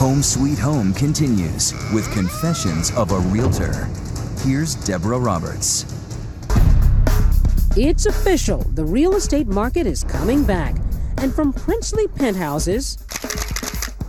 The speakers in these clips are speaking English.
Home Sweet Home continues with Confessions of a Realtor. Here's Deborah Roberts. It's official. The real estate market is coming back. And from princely penthouses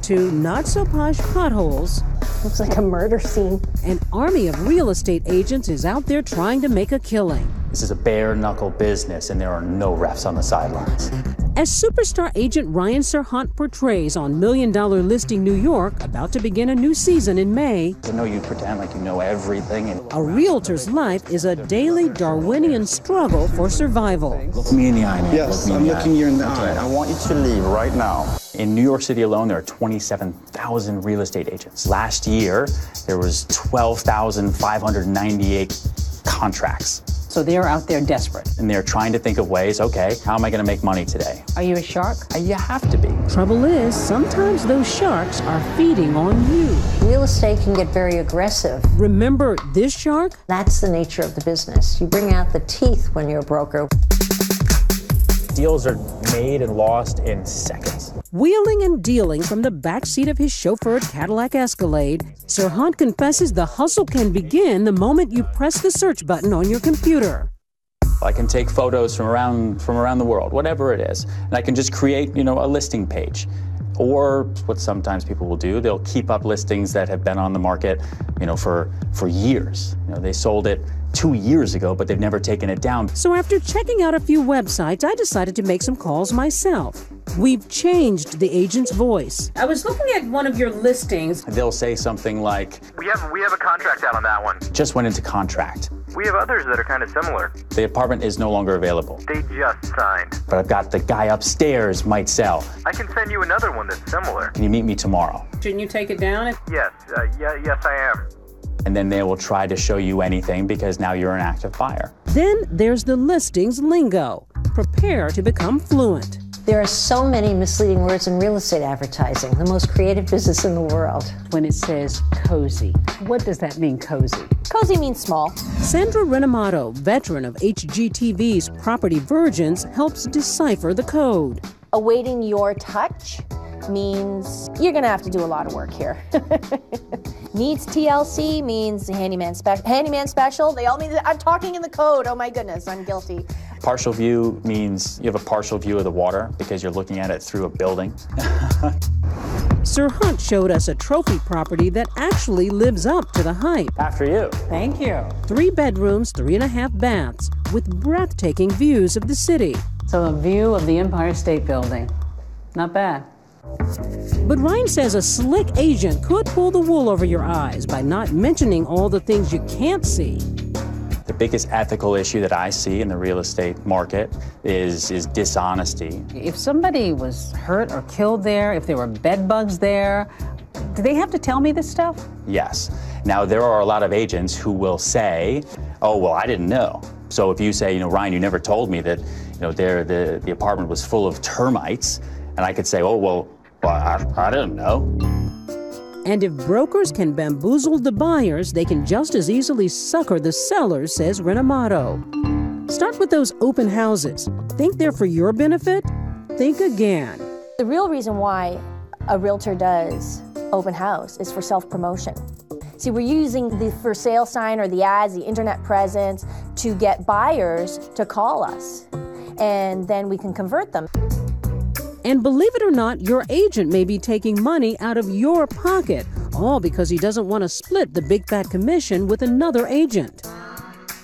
to not-so-posh potholes, looks like a murder scene. An army of real estate agents is out there trying to make a killing. This is a bare-knuckle business, and there are no refs on the sidelines. As superstar agent Ryan Serhant portrays on $1 Million Listing New York, about to begin a new season in May, I know you pretend like you know everything. a realtor's life is a daily Darwinian struggle for survival. Look me in the eye, man. Yes, I'm looking you in the eye. I want you to leave right now. In New York City alone, there are 27,000 real estate agents. Last year, there was 12,598 contracts. So they're out there desperate. And they're trying to think of ways, okay, how am I going to make money today? Are you a shark? You have to be. Trouble is, sometimes those sharks are feeding on you. Real estate can get very aggressive. Remember this shark? That's the nature of the business. You bring out the teeth when you're a broker. Deals are made and lost in seconds. Wheeling and dealing from the backseat of his chauffeured Cadillac Escalade, Serhant confesses the hustle can begin the moment you press the search button on your computer. I can take photos from around the world, whatever it is, and I can just create, a listing page. Or what sometimes people will do, they'll keep up listings that have been on the market, for years. They sold it 2 years ago, but they've never taken it down. So after checking out a few websites, I decided to make some calls myself. We've changed the agent's voice. I was looking at one of your listings. They'll say something like, We have a contract out on that one. just went into contract. We have others that are kind of similar. The apartment is no longer available, They just signed. but I've got the guy upstairs might sell. I can send you another one that's similar. Can you meet me tomorrow? Shouldn't you take it down? Yes, yes I am. And then they will try to show you anything because now you're an active buyer. Then there's the listings lingo. Prepare to become fluent. There are so many misleading words in real estate advertising, the most creative business in the world. When it says cozy, what does that mean, cozy? Cozy means small. Sandra Renamato, veteran of HGTV's Property Virgins, helps decipher the code. Awaiting your touch means you're gonna have to do a lot of work here. Needs TLC means handyman special. Handyman special, they all mean, I'm talking in the code, oh my goodness, I'm guilty. Partial view means you have a partial view of the water because you're looking at it through a building. Serhant showed us a trophy property that actually lives up to the hype. After you. Thank you. 3 bedrooms, 3.5 baths, with breathtaking views of the city. So a view of the Empire State Building. Not bad. But Ryan says a slick agent could pull the wool over your eyes by not mentioning all the things you can't see. The biggest ethical issue that I see in the real estate market is dishonesty. If somebody was hurt or killed there, if there were bed bugs there, do they have to tell me this stuff? Yes. Now, there are a lot of agents who will say, oh, well, I didn't know. So if you say, Ryan, you never told me that, the apartment was full of termites, and I could say, oh, well, I didn't know. And if brokers can bamboozle the buyers, they can just as easily sucker the sellers, says Renamato. Start with those open houses. Think they're for your benefit? Think again. The real reason why a realtor does open house is for self-promotion. See, we're using the for sale sign or the ads, the internet presence to get buyers to call us, and then we can convert them. And believe it or not, your agent may be taking money out of your pocket, all because he doesn't want to split the big fat commission with another agent.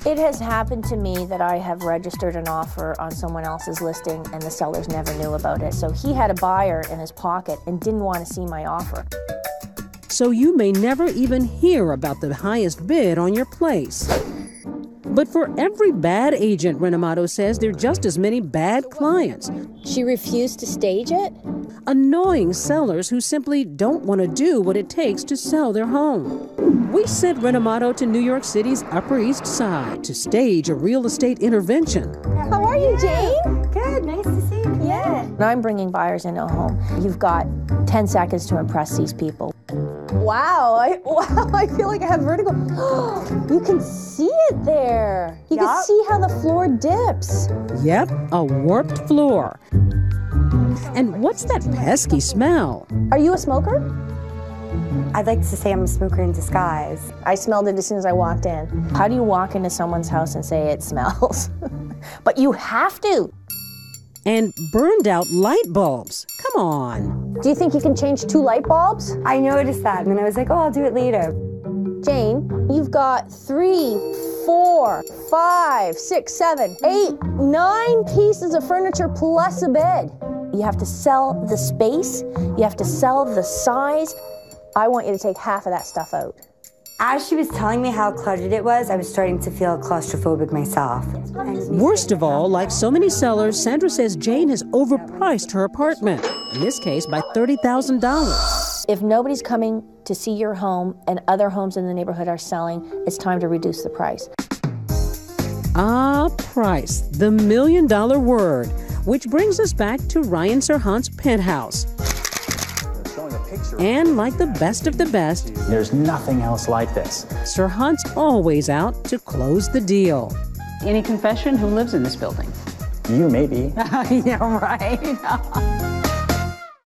It has happened to me that I have registered an offer on someone else's listing and the sellers never knew about it. So he had a buyer in his pocket and didn't want to see my offer. So you may never even hear about the highest bid on your place. But for every bad agent, Renamato says, there are just as many bad clients. She refused to stage it? Annoying sellers who simply don't want to do what it takes to sell their home. We sent Renamato to New York City's Upper East Side to stage a real estate intervention. How are you, Jane? Good, nice to see you. Yeah. When I'm bringing buyers into a home, you've got 10 seconds to impress these people. Wow, I feel like I have vertigo. You can see it there. You can see how the floor dips. Yep, a warped floor. And what's that pesky smell? Are you a smoker? I'd like to say I'm a smoker in disguise. I smelled it as soon as I walked in. How do you walk into someone's house and say it smells? But you have to. And burned out light bulbs. Come on. Do you think you can change 2 light bulbs? I noticed that, and then I was like, oh, I'll do it later. Jane, you've got 3, 4, 5, 6, 7, 8, 9 pieces of furniture plus a bed. You have to sell the space. You have to sell the size. I want you to take half of that stuff out. As she was telling me how cluttered it was, I was starting to feel claustrophobic myself. Worst of all, like so many sellers, Sandra says Jane has overpriced her apartment, in this case by $30,000. If nobody's coming to see your home and other homes in the neighborhood are selling, it's time to reduce the price. Ah, price, the $1 million word, which brings us back to Ryan Serhant's penthouse. And like the best of the best, There's nothing else like this. Serhant's always out to close the deal. Any confession? Who lives in this building? You maybe. Yeah, right.